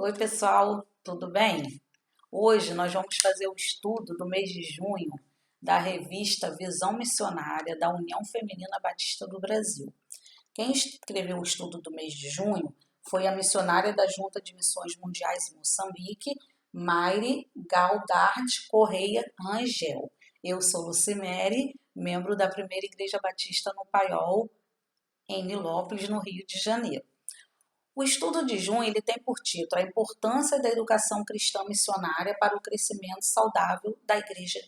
Oi, pessoal, tudo bem? Hoje nós vamos fazer o estudo do mês de junho da revista Visão Missionária da União Feminina Batista do Brasil. Quem escreveu o estudo do mês de junho foi a missionária da Junta de Missões Mundiais em Moçambique, Maire Galdard Correia Rangel. Eu sou Lucimere, membro da Primeira Igreja Batista no Paiol, em Nilópolis, no Rio de Janeiro. O estudo de junho ele tem por título A Importância da Educação Cristã Missionária para o Crescimento Saudável da Igreja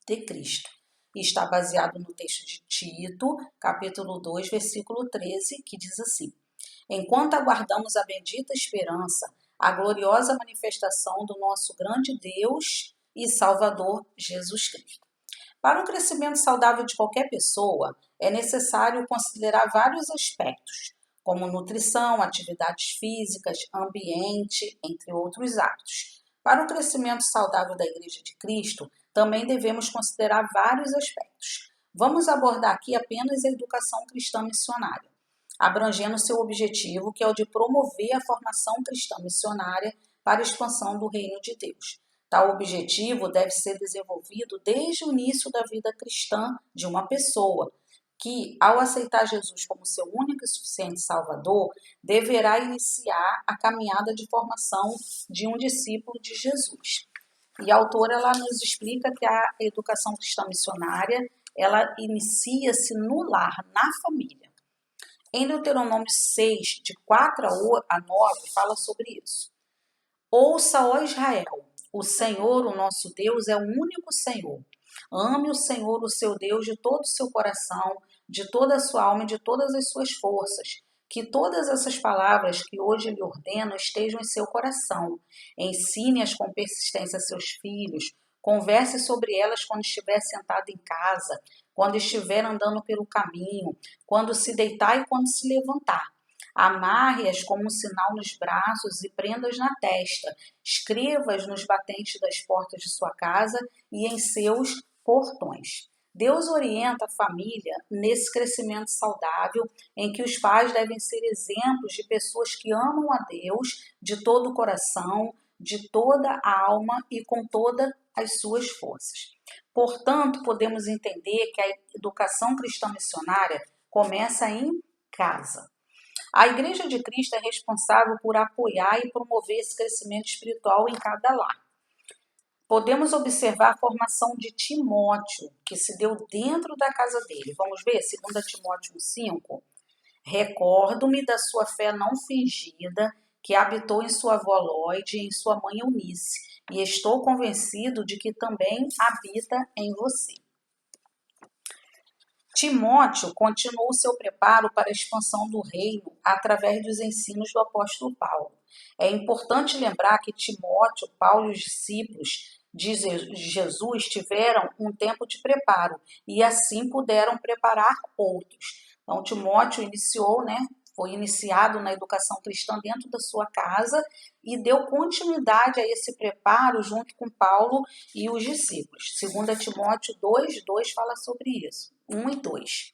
de Cristo. E está baseado no texto de Tito, capítulo 2, versículo 13, que diz assim: Enquanto aguardamos a bendita esperança, a gloriosa manifestação do nosso grande Deus e Salvador Jesus Cristo. Para o crescimento saudável de qualquer pessoa, é necessário considerar vários aspectos, como nutrição, atividades físicas, ambiente, entre outros hábitos. Para o crescimento saudável da Igreja de Cristo, também devemos considerar vários aspectos. Vamos abordar aqui apenas a educação cristã missionária, abrangendo seu objetivo, que é o de promover a formação cristã missionária para a expansão do reino de Deus. Tal objetivo deve ser desenvolvido desde o início da vida cristã de uma pessoa, que, ao aceitar Jesus como seu único e suficiente Salvador, deverá iniciar a caminhada de formação de um discípulo de Jesus. E a autora ela nos explica que a educação cristã missionária ela inicia-se no lar, na família. Em Deuteronômio 6, de 4 a 9, fala sobre isso. Ouça, ó Israel, o Senhor, o nosso Deus, é o único Senhor. Ame o Senhor, o seu Deus, de todo o seu coração, de toda a sua alma e de todas as suas forças. Que todas essas palavras que hoje lhe ordeno estejam em seu coração. Ensine-as com persistência a seus filhos. Converse sobre elas quando estiver sentado em casa, quando estiver andando pelo caminho, quando se deitar e quando se levantar. Amarre-as como um sinal nos braços e prenda-as na testa. Escreva-as nos batentes das portas de sua casa e em seus portões. Deus orienta a família nesse crescimento saudável em que os pais devem ser exemplos de pessoas que amam a Deus de todo o coração, de toda a alma e com todas as suas forças. Portanto, podemos entender que a educação cristã missionária começa em casa. A Igreja de Cristo é responsável por apoiar e promover esse crescimento espiritual em cada lar. Podemos observar a formação de Timóteo, que se deu dentro da casa dele. Vamos ver, 2 Timóteo 5. Recordo-me da sua fé não fingida, que habitou em sua avó Lóide e em sua mãe Eunice, e estou convencido de que também habita em você. Timóteo continuou seu preparo para a expansão do reino através dos ensinos do apóstolo Paulo. É importante lembrar que Timóteo, Paulo e os discípulos de Jesus tiveram um tempo de preparo e assim puderam preparar outros. Então, Timóteo foi iniciado na educação cristã dentro da sua casa e deu continuidade a esse preparo junto com Paulo e os discípulos. 2 Timóteo 2 fala sobre isso, 1 e 2.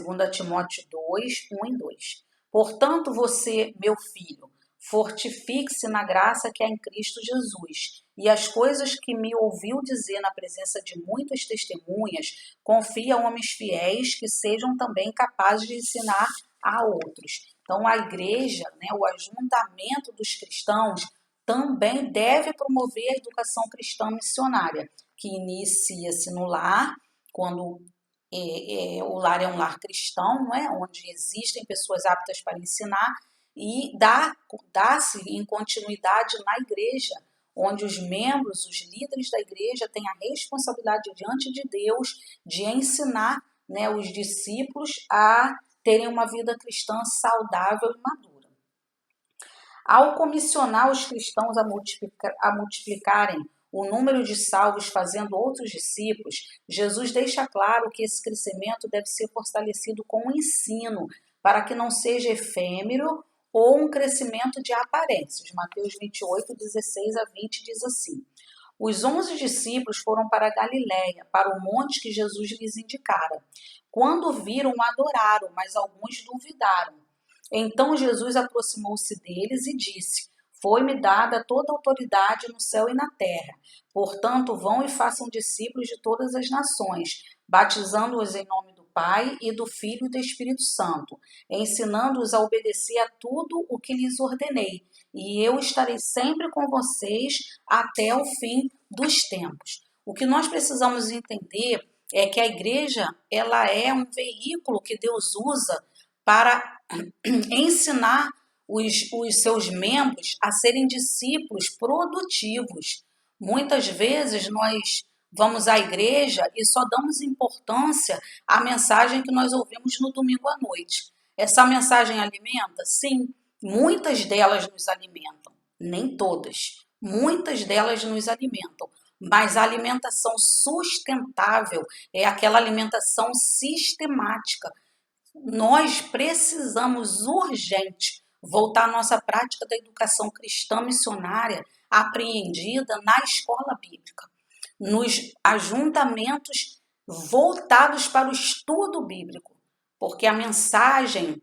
2 Timóteo 2, 1 e 2. Portanto, você, meu filho, fortifique-se na graça que há em Cristo Jesus, e as coisas que me ouviu dizer na presença de muitas testemunhas, confie a homens fiéis que sejam também capazes de ensinar a outros. Então, a igreja, o ajuntamento dos cristãos, também deve promover a educação cristã missionária, que inicia-se no lar, quando o lar é um lar cristão, não é? Onde existem pessoas aptas para ensinar, e dá-se em continuidade na igreja, onde os membros, os líderes da igreja têm a responsabilidade diante de Deus de ensinar os discípulos a terem uma vida cristã saudável e madura. Ao comissionar os cristãos a multiplicarem o número de salvos fazendo outros discípulos, Jesus deixa claro que esse crescimento deve ser fortalecido com o ensino, para que não seja efêmero ou um crescimento de aparências. Mateus 28, 16 a 20 diz assim: Os 11 discípulos foram para a Galiléia, para o monte que Jesus lhes indicara. Quando viram, adoraram, mas alguns duvidaram. Então Jesus aproximou-se deles e disse: Foi-me dada toda a autoridade no céu e na terra. Portanto, vão e façam discípulos de todas as nações, batizando-os em nome do Pai e do Filho e do Espírito Santo, ensinando-os a obedecer a tudo o que lhes ordenei. E eu estarei sempre com vocês até o fim dos tempos. O que nós precisamos entender é que a igreja, ela é um veículo que Deus usa para ensinar os seus membros a serem discípulos produtivos. Muitas vezes nós vamos à igreja e só damos importância à mensagem que nós ouvimos no domingo à noite. Essa mensagem alimenta? Sim, muitas delas nos alimentam, nem todas. Muitas delas nos alimentam, mas a alimentação sustentável é aquela alimentação sistemática. Nós precisamos urgente voltar à nossa prática da educação cristã missionária apreendida na escola bíblica, nos ajuntamentos voltados para o estudo bíblico, porque a mensagem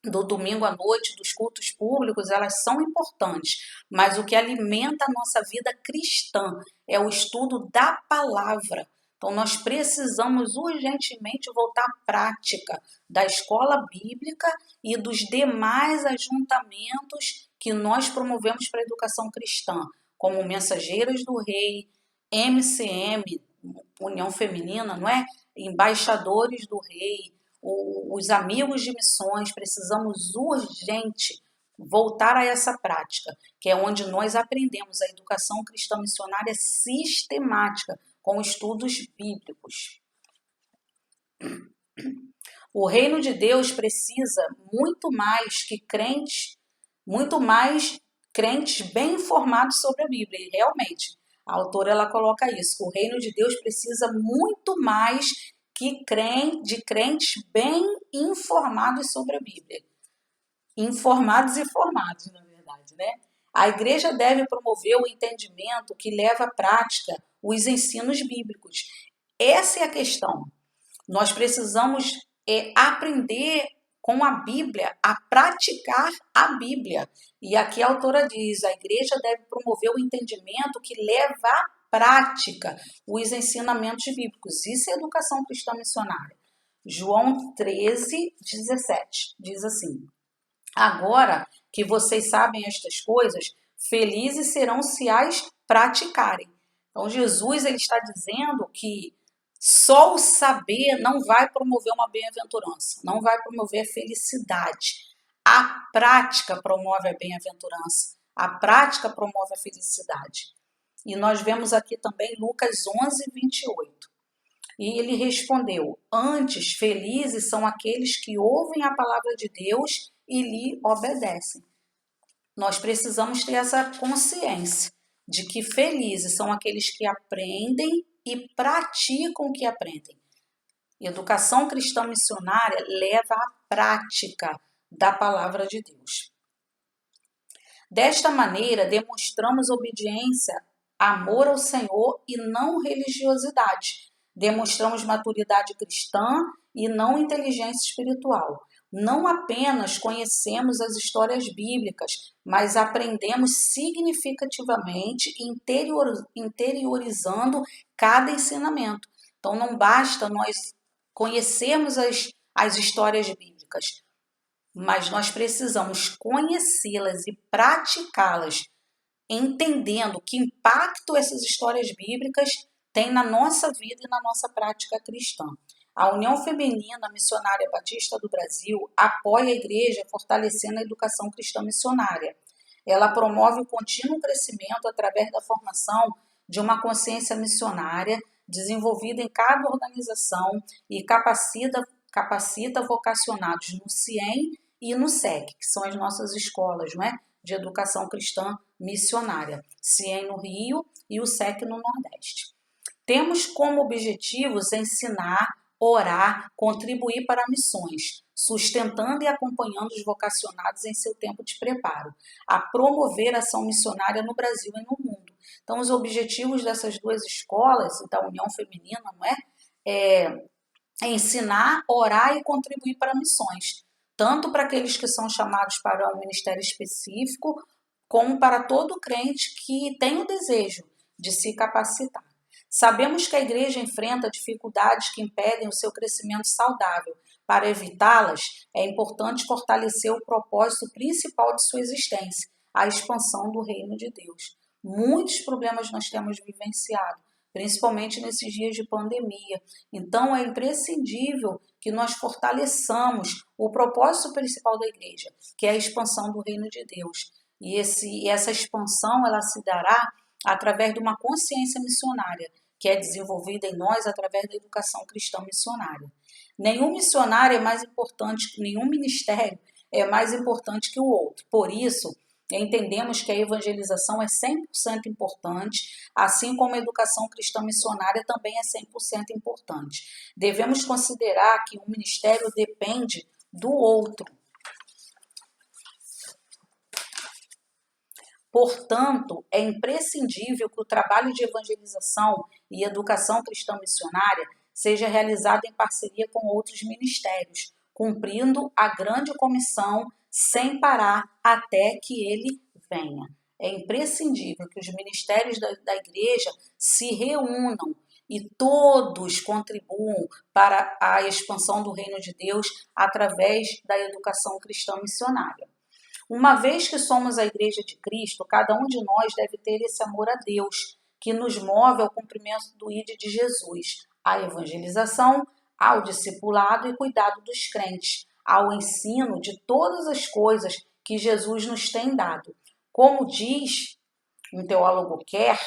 do domingo à noite, dos cultos públicos, elas são importantes, mas o que alimenta a nossa vida cristã é o estudo da palavra. Então, nós precisamos urgentemente voltar à prática da escola bíblica e dos demais ajuntamentos que nós promovemos para a educação cristã, como Mensageiras do Rei, MCM, União Feminina, não é? Embaixadores do Rei, os amigos de missões. Precisamos urgente voltar a essa prática, que é onde nós aprendemos a educação cristã missionária sistemática, com estudos bíblicos. O reino de Deus precisa muito mais crentes bem informados sobre a Bíblia. E realmente, a autora ela coloca isso, que o reino de Deus precisa muito mais de crentes bem informados sobre a Bíblia. Informados e formados, na verdade, né? A igreja deve promover o entendimento que leva à prática os ensinos bíblicos. Essa é a questão. Nós precisamos aprender com a Bíblia a praticar a Bíblia. E aqui a autora diz, a igreja deve promover o entendimento que leva à prática os ensinamentos bíblicos. Isso é educação cristã missionária. João 13, 17 diz assim: agora que vocês sabem estas coisas, felizes serão se as praticarem. Então, Jesus ele está dizendo que só o saber não vai promover uma bem-aventurança, não vai promover a felicidade. A prática promove a bem-aventurança, a prática promove a felicidade. E nós vemos aqui também Lucas 11, 28. E ele respondeu: antes, felizes são aqueles que ouvem a palavra de Deus e lhe obedecem. Nós precisamos ter essa consciência de que felizes são aqueles que aprendem e praticam o que aprendem. Educação cristã missionária leva à prática da palavra de Deus. Desta maneira, demonstramos obediência, amor ao Senhor e não religiosidade. Demonstramos maturidade cristã e não inteligência espiritual. Não apenas conhecemos as histórias bíblicas, mas aprendemos significativamente, interiorizando cada ensinamento. Então, não basta nós conhecermos as histórias bíblicas, mas nós precisamos conhecê-las e praticá-las, entendendo que impacto essas histórias bíblicas têm na nossa vida e na nossa prática cristã. A União Feminina Missionária Batista do Brasil apoia a igreja fortalecendo a educação cristã missionária. Ela promove o contínuo crescimento através da formação de uma consciência missionária desenvolvida em cada organização e capacita vocacionados no CIEM e no SEC, que são as nossas escolas, não é? De educação cristã missionária, CIEM no Rio e o SEC no Nordeste. Temos como objetivos ensinar, orar, contribuir para missões, sustentando e acompanhando os vocacionados em seu tempo de preparo, a promover a ação missionária no Brasil e no mundo. Então, os objetivos dessas duas escolas, da União Feminina, não é ensinar, orar e contribuir para missões, tanto para aqueles que são chamados para um ministério específico, como para todo crente que tem o desejo de se capacitar. Sabemos que a igreja enfrenta dificuldades que impedem o seu crescimento saudável. Para evitá-las, é importante fortalecer o propósito principal de sua existência, a expansão do reino de Deus. Muitos problemas nós temos vivenciado, principalmente nesses dias de pandemia. Então, é imprescindível que nós fortaleçamos o propósito principal da igreja, que é a expansão do reino de Deus. E essa expansão ela se dará através de uma consciência missionária, que é desenvolvida em nós através da educação cristã missionária. Nenhum missionário é mais importante, nenhum ministério é mais importante que o outro. Por isso, entendemos que a evangelização é 100% importante, assim como a educação cristã missionária também é 100% importante. Devemos considerar que um ministério depende do outro. Portanto, é imprescindível que o trabalho de evangelização e educação cristã missionária seja realizado em parceria com outros ministérios, cumprindo a grande comissão sem parar até que ele venha. É imprescindível que os ministérios da igreja se reúnam e todos contribuam para a expansão do reino de Deus através da educação cristã missionária. Uma vez que somos a Igreja de Cristo, cada um de nós deve ter esse amor a Deus, que nos move ao cumprimento do ID de Jesus, à evangelização, ao discipulado e cuidado dos crentes, ao ensino de todas as coisas que Jesus nos tem dado. Como diz um teólogo Kerr,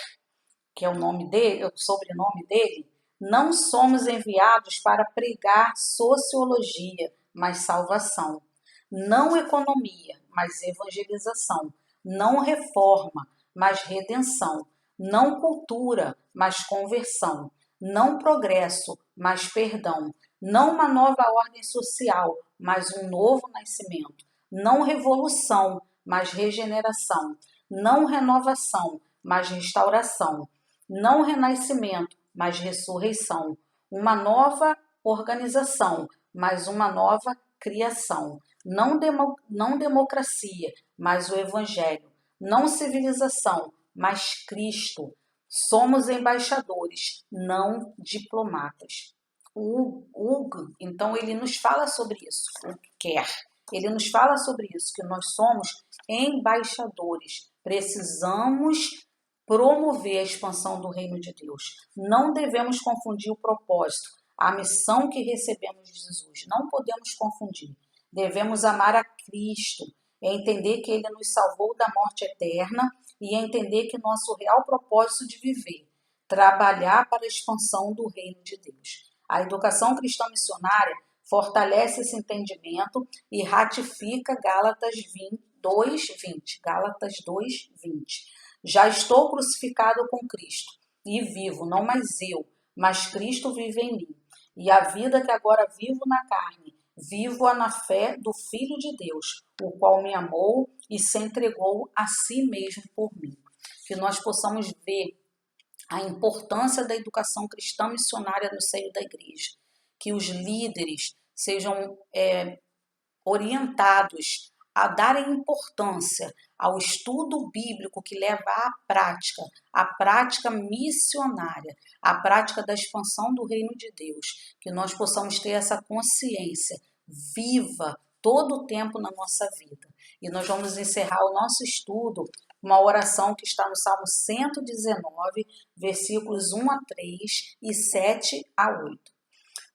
que é o nome dele, o sobrenome dele, não somos enviados para pregar sociologia, mas salvação. Não economia, mas evangelização. Não reforma, mas redenção. Não cultura, mas conversão. Não progresso, mas perdão. Não uma nova ordem social, mas um novo nascimento. Não revolução, mas regeneração. Não renovação, mas restauração. Não renascimento, mas ressurreição. Uma nova organização, mas uma nova criação. Não democracia, mas o Evangelho. Não civilização, mas Cristo. Somos embaixadores, não diplomatas. O Hugo, então, ele nos fala sobre isso, o Kerr. Ele nos fala sobre isso, que nós somos embaixadores. Precisamos promover a expansão do reino de Deus. Não devemos confundir o propósito, a missão que recebemos de Jesus. Não podemos confundir. Devemos amar a Cristo, entender que Ele nos salvou da morte eterna e entender que nosso real propósito de viver, trabalhar para a expansão do reino de Deus. A educação cristã missionária fortalece esse entendimento e ratifica Gálatas 2:20. Gálatas 2:20. Já estou crucificado com Cristo e vivo, não mais eu, mas Cristo vive em mim. E a vida que agora vivo na carne, vivo-a na fé do Filho de Deus, o qual me amou e se entregou a si mesmo por mim. Que nós possamos ver a importância da educação cristã missionária no seio da igreja. Que os líderes sejam orientados a darem importância ao estudo bíblico que leva à prática missionária, à prática da expansão do reino de Deus, que nós possamos ter essa consciência viva todo o tempo na nossa vida. E nós vamos encerrar o nosso estudo com uma oração que está no Salmo 119, versículos 1-3 e 7-8.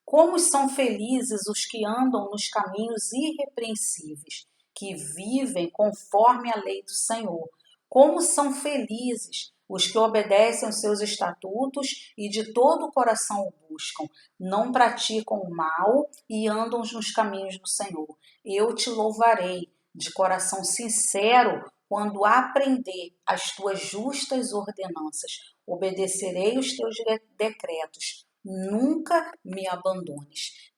Como são felizes os que andam nos caminhos irrepreensíveis, que vivem conforme a lei do Senhor. Como são felizes os que obedecem aos seus estatutos e de todo o coração o buscam, não praticam o mal e andam nos caminhos do Senhor. Eu te louvarei de coração sincero quando aprender as tuas justas ordenanças. Obedecerei os teus decretos. Nunca me abandones.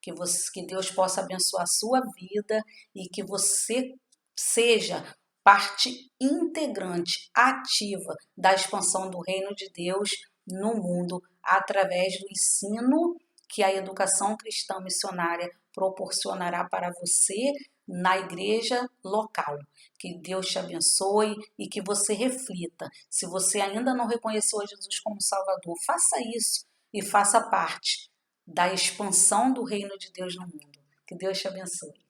Que Deus possa abençoar a sua vida e que você seja parte integrante, ativa da expansão do reino de Deus no mundo através do ensino que a educação cristã missionária proporcionará para você na igreja local. Que Deus te abençoe e que você reflita. Se você ainda não reconheceu a Jesus como Salvador, faça isso e faça parte da expansão do reino de Deus no mundo. Que Deus te abençoe.